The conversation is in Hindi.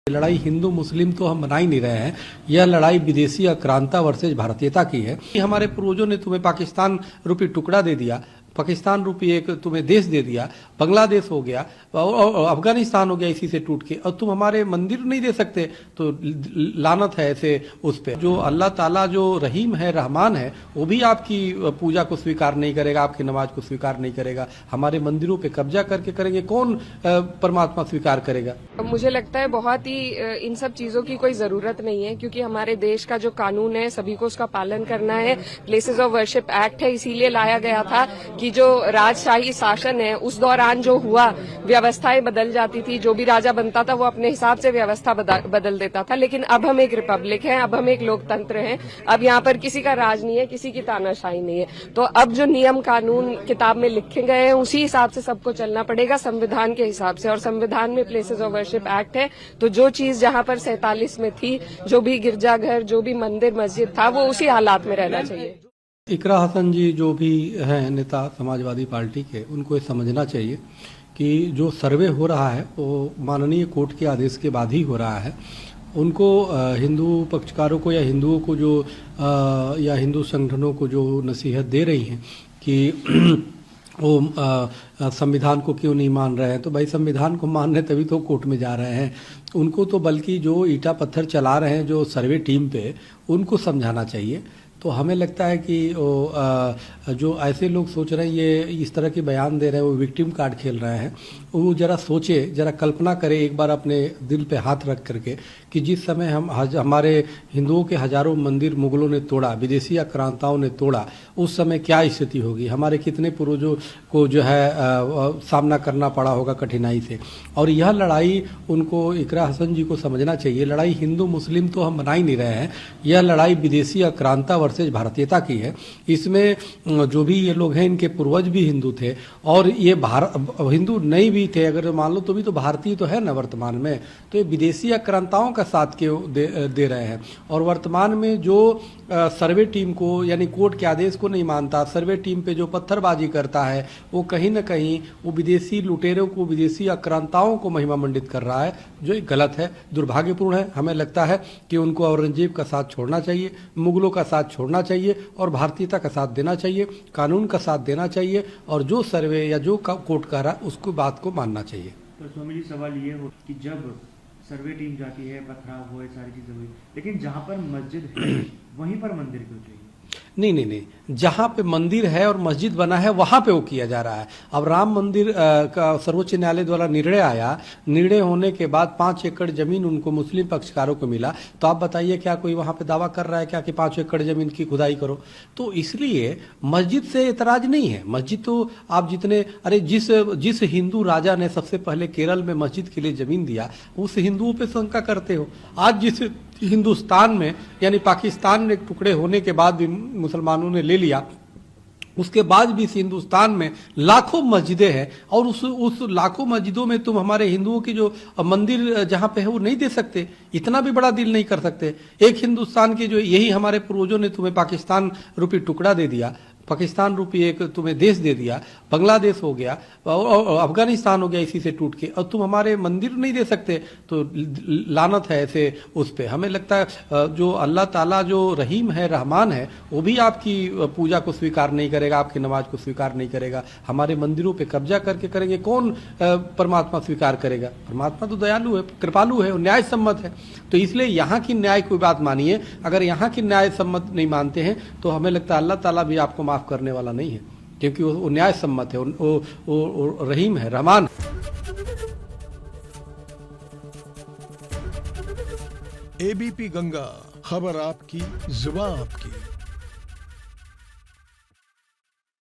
लड़ाई हिंदू मुस्लिम तो हम बना ही नहीं रहे हैं। यह लड़ाई विदेशी आक्रांता वर्सेज भारतीयता की है। हमारे पूर्वजों ने तुम्हें पाकिस्तान रूपी टुकड़ा दे दिया, पाकिस्तान रूपी एक तुम्हें देश दे दिया, बांग्लादेश हो गया और अफगानिस्तान हो गया इसी से टूट के, और तुम हमारे मंदिर नहीं दे सकते। तो लानत है ऐसे उस पे। जो अल्लाह ताला जो रहीम है, रहमान है, वो भी आपकी पूजा को स्वीकार नहीं करेगा, आपकी नमाज को स्वीकार नहीं करेगा। हमारे मंदिरों पे कब्जा करके करेंगे, कौन परमात्मा स्वीकार करेगा? मुझे लगता है बहुत ही इन सब चीजों की कोई जरूरत नहीं है, क्योंकि हमारे देश का जो कानून है सभी को उसका पालन करना है। प्लेसेस ऑफ वर्शिप एक्ट है, इसीलिए लाया गया था कि जो राजशाही शासन है उस दौरान जो हुआ, व्यवस्थाएं बदल जाती थी, जो भी राजा बनता था वो अपने हिसाब से व्यवस्था बदल देता था। लेकिन अब हम एक रिपब्लिक है, अब हम एक लोकतंत्र हैं। अब यहाँ पर किसी का राज नहीं है, किसी की तानाशाही नहीं है। तो अब जो नियम कानून किताब में लिखे गए हैं उसी हिसाब से सबको चलना पड़ेगा, संविधान के हिसाब से। और संविधान में प्लेसेस ऑफ वर्शिप एक्ट है, तो जो चीज जहाँ पर 47 में थी, जो भी गिरजाघर, जो भी मंदिर मस्जिद था, वो उसी हालात में रहना चाहिए। इकरा हसन जी जो भी हैं नेता समाजवादी पार्टी के, उनको ये समझना चाहिए कि जो सर्वे हो रहा है वो माननीय कोर्ट के आदेश के बाद ही हो रहा है। उनको हिंदू पक्षकारों को या हिंदुओं को जो या हिंदू संगठनों को जो नसीहत दे रही हैं कि वो संविधान को क्यों नहीं मान रहे हैं, तो भाई संविधान को मान रहे तभी तो कोर्ट में जा रहे हैं। उनको तो बल्कि जो ईटा पत्थर चला रहे हैं जो सर्वे टीम पे, उनको समझाना चाहिए। तो हमें लगता है कि जो ऐसे लोग सोच रहे हैं, ये इस तरह के बयान दे रहे हैं, वो विक्टिम कार्ड खेल रहे हैं। वो जरा सोचे, जरा कल्पना करे एक बार अपने दिल पे हाथ रख करके कि जिस समय हमारे हिंदुओं के हजारों मंदिर मुगलों ने तोड़ा, विदेशी आक्रांताओं ने तोड़ा, उस समय क्या स्थिति होगी, हमारे कितने पूर्वजों को जो है सामना करना पड़ा होगा कठिनाई से। और यह लड़ाई उनको, इकरा हसन जी को समझना चाहिए, लड़ाई हिंदू मुस्लिम तो हम बना ही नहीं रहे हैं। यह लड़ाई विदेशी आक्रांता वर्सेज भारतीयता की है। इसमें जो भी ये लोग हैं, इनके पूर्वज भी हिंदू थे, और ये हिंदू नहीं भी थे अगर मान लो, तो भी तो भारतीय तो है ना वर्तमान में। तो ये विदेशी आक्रांताओं का साथ क्यों दे रहे हैं। और वर्तमान में जो सर्वे टीम को, यानी कोर्ट के आदेश को नहीं मानता, सर्वे टीम पे जो पत्थरबाजी करता है, वो कहीं ना कहीं वो विदेशी लुटेरों को, विदेशी आक्रांताओं को महिमा मंडित कर रहा है, जो गलत है, दुर्भाग्यपूर्ण है। हमें लगता है कि उनको औरंगजेब का साथ छोड़ना चाहिए, मुगलों का साथ छोड़ना चाहिए, और भारतीयता का साथ देना चाहिए, कानून का साथ देना चाहिए, और जो सर्वे या जो कोर्ट कह रहा है उसको बात को मानना चाहिए। तो स्वामी जी, सवाल ये हो कि जब सर्वे टीम जाती है, पथराव हुए, सारी चीजें हुई, लेकिन जहाँ पर मस्जिद है वहीं पर मंदिर क्यों चाहिए? नहीं, जहाँ पे मंदिर है और मस्जिद बना है वहाँ पे वो किया जा रहा है। अब राम मंदिर का सर्वोच्च न्यायालय द्वारा निर्णय आया, निर्णय होने के बाद 5 एकड़ जमीन उनको मुस्लिम पक्षकारों को मिला। तो आप बताइए, क्या कोई वहाँ पे दावा कर रहा है क्या कि 5 एकड़ जमीन की खुदाई करो? तो इसलिए मस्जिद से एतराज नहीं है। मस्जिद तो आप जितने, अरे जिस हिंदू राजा ने सबसे पहले केरल में मस्जिद के लिए जमीन दिया, उस हिंदुओं पे शंका करते हो। आज जिस हिंदुस्तान में, यानी पाकिस्तान में टुकड़े होने के बाद भी मुसलमानों ने ले लिया, उसके बाद भी इस हिंदुस्तान में लाखों मस्जिदें हैं, और उस लाखों मस्जिदों में तुम हमारे हिंदुओं की जो मंदिर जहां पे है वो नहीं दे सकते। इतना भी बड़ा दिल नहीं कर सकते। एक हिंदुस्तान की जो, यही हमारे पूर्वजों ने तुम्हें पाकिस्तान रूपी टुकड़ा दे दिया, पाकिस्तान रूपी एक तुम्हें देश दे दिया, बांग्लादेश हो गया और अफगानिस्तान हो गया इसी से टूट के, और तुम हमारे मंदिर नहीं दे सकते। तो लानत है ऐसे उस पे। हमें लगता है जो अल्लाह ताला जो रहीम है, रहमान है, वो भी आपकी पूजा को स्वीकार नहीं करेगा, आपकी नमाज को स्वीकार नहीं करेगा। हमारे मंदिरों पे कब्जा करके करेंगे, कौन परमात्मा स्वीकार करेगा? परमात्मा तो दयालु है, कृपालु है, न्याय सम्मत है। तो इसलिए यहाँ की न्याय कोई बात मानिए। अगर यहाँ की न्याय सम्मत नहीं मानते हैं तो हमें लगता है अल्लाह ताला भी आपको माफ करने वाला नहीं है, क्योंकि वो न्याय सम्मत है, वो रहीम है, रहमान। एबीपी गंगा, खबर आपकी, जुबान आपकी।